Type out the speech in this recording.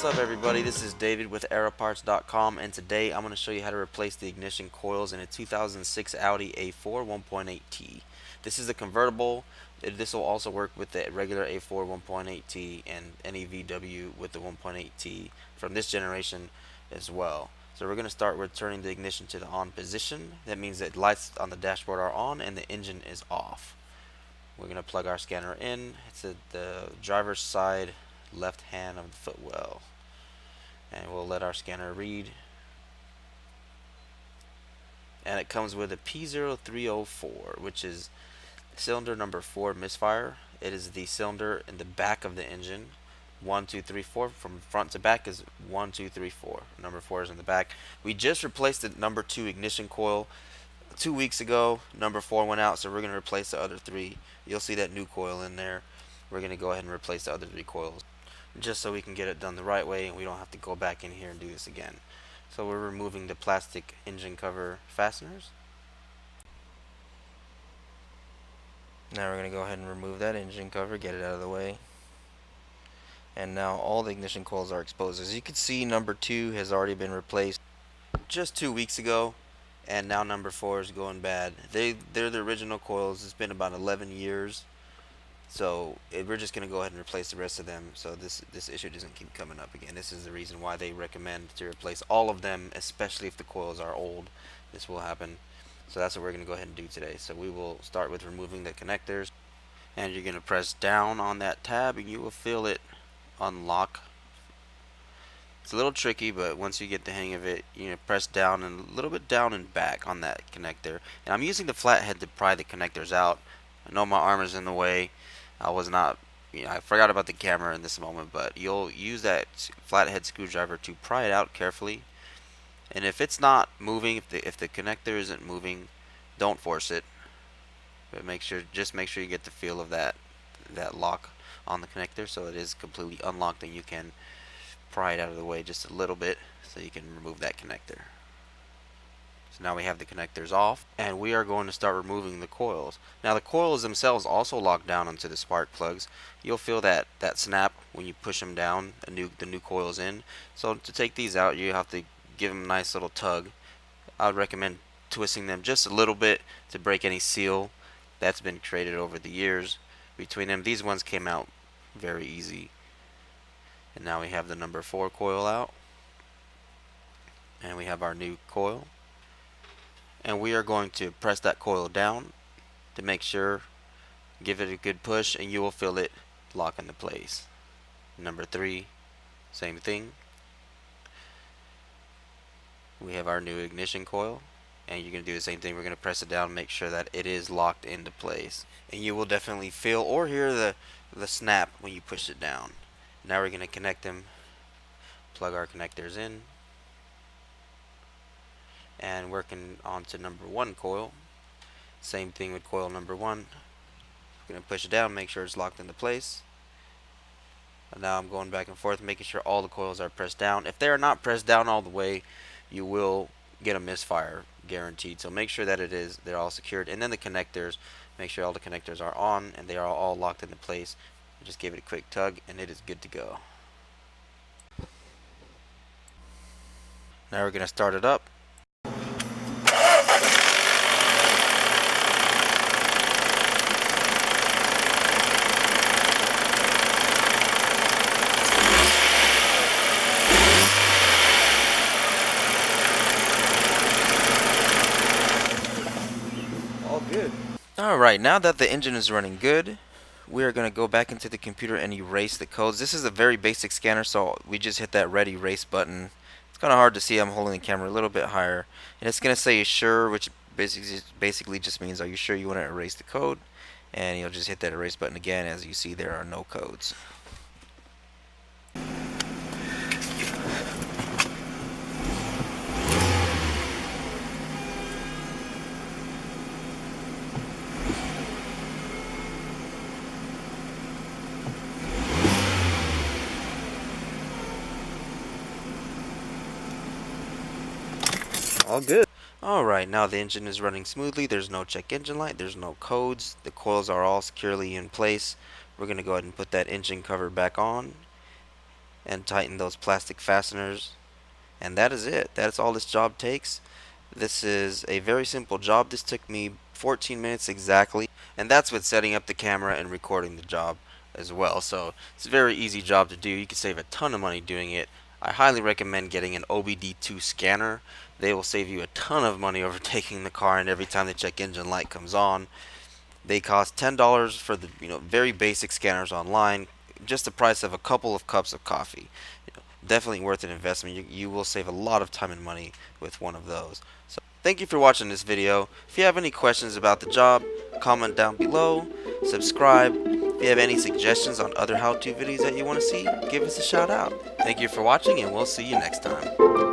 What's up everybody, this is David with Aeroparts.com, and today I'm going to show you how to replace the ignition coils in a 2006 Audi A4 1.8T. This is a convertible. This will also work with the regular A4 1.8T and any VW with the 1.8T from this generation as well. So we're going to start with turning the ignition to the on position. That means that lights on the dashboard are on and the engine is off. We're going to plug our scanner in. It's at the driver's side left hand of the footwell, and we'll let our scanner read, and it comes with a P0304, which is cylinder number 4 misfire. It is the cylinder in the back of the engine. 1 2 3 4 from front to back is 1 2 3 4. Number 4 is in the back. We just replaced the number 2 ignition coil 2 weeks ago. Number 4 went out, so we're going to replace the other 3. You'll see that new coil in there. We're going to go ahead and replace the other 3 coils, just so we can get it done the right way and we don't have to go back in here and do this again. So we're removing the plastic engine cover fasteners. Now we're going to go ahead and remove that engine cover, get it out of the way. And now all the ignition coils are exposed. As you can see, number 2 has already been replaced just 2 weeks ago, and now number 4 is going bad. They're the original coils. It's been about 11 years. So we're just going to go ahead and replace the rest of them, so this issue doesn't keep coming up again. This is the reason why they recommend to replace all of them, especially if the coils are old. This will happen. So that's what we're going to go ahead and do today. So we will start with removing the connectors, and you're going to press down on that tab and you will feel it unlock. It's a little tricky, but once you get the hang of it, you know, press down and a little bit down and back on that connector. And I'm using the flathead to pry the connectors out. I know my arm is in the way. I was not, I forgot about the camera in this moment, but you'll use that flathead screwdriver to pry it out carefully. And if it's not moving, if the connector isn't moving, don't force it. But just make sure you get the feel of that lock on the connector, so it is completely unlocked and you can pry it out of the way just a little bit so you can remove that connector. So now we have the connectors off, and we are going to start removing the coils. Now the coils themselves also lock down onto the spark plugs. You'll feel that snap when you push them down, the new coils in. So to take these out, you have to give them a nice little tug. I would recommend twisting them just a little bit to break any seal that's been created over the years between them. These ones came out very easy. And now we have the number 4 coil out, and we have our new coil. And we are going to press that coil down to make sure, give it a good push, and you will feel it lock into place. Number 3, same thing. We have our new ignition coil, and you're going to do the same thing. We're going to press it down, make sure that it is locked into place. And you will definitely feel or hear the snap when you push it down. Now we're going to connect them, plug our connectors in, and working on to number 1 coil. Same thing with coil number 1. We're going to push it down, make sure it's locked into place. And now I'm going back and forth, making sure all the coils are pressed down. If they are not pressed down all the way, you will get a misfire, guaranteed. So make sure that they're all secured. And then the connectors, make sure all the connectors are on and they are all locked into place. Just give it a quick tug and it is good to go. Now we're going to start it up. All good. Alright, now that the engine is running good, we are going to go back into the computer and erase the codes. This is a very basic scanner, so we just hit that red erase button. It's kind of hard to see. I'm holding the camera a little bit higher, and it's going to say sure, which basically just means are you sure you want to erase the code, and you'll just hit that erase button again. As you see, there are no codes. All good. Alright, now the engine is running smoothly. There's no check engine light, there's no codes, the coils are all securely in place. We're going to go ahead and put that engine cover back on, and tighten those plastic fasteners. And that is it. That's all this job takes. This is a very simple job. This took me 14 minutes exactly, and that's with setting up the camera and recording the job as well. So it's a very easy job to do. You can save a ton of money doing it. I highly recommend getting an OBD2 scanner. They will save you a ton of money over taking the car, and every time the check engine light comes on. They cost $10 for the very basic scanners online, just the price of a couple of cups of coffee. Definitely worth an investment. You will save a lot of time and money with one of those. So thank you for watching this video. If you have any questions about the job, comment down below, subscribe. If you have any suggestions on other how-to videos that you want to see, give us a shout out. Thank you for watching, and we'll see you next time.